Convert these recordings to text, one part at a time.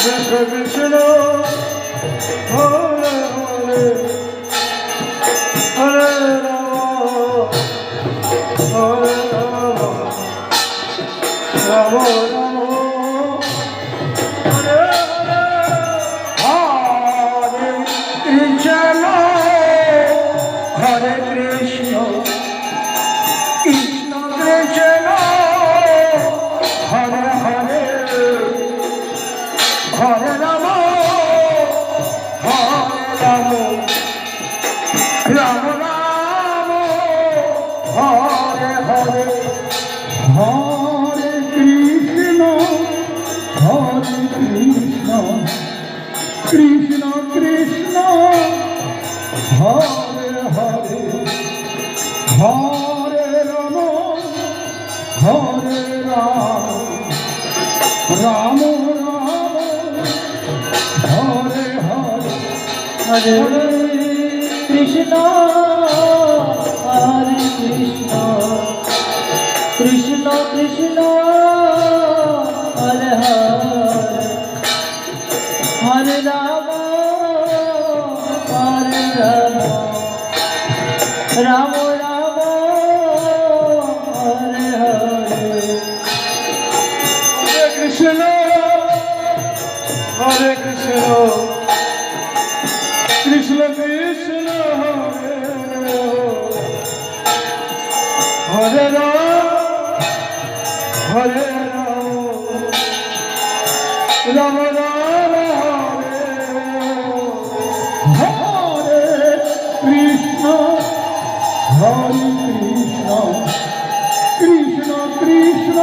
Krishna Hare Hare Hare Ram Hare Ram Ram Ram Hare Hare Hare Krishna Hare Krishna Krishna Krishna Hare Hare Hare Ram Ram Ram Hare Hare Hare Krishna Krishna Krishna Hare Hare Hare Ram Ram Ram Hare Hare Hare Krishna Hare Krishna Krishna Krishna Hare Hare Hare Ram Ram Ram Hare Hare Hare Krishna Krishna Krishna Hare Hare Ram Ram Ram Hare Krishna Krishna Krishna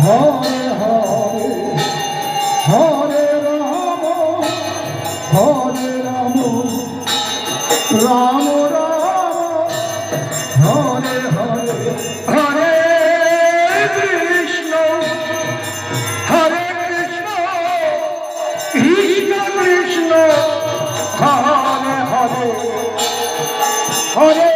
Hare Hare Hare Ram Ram Ram Hare Hare Hare Krishna Krishna Krishna Hare Hare Hare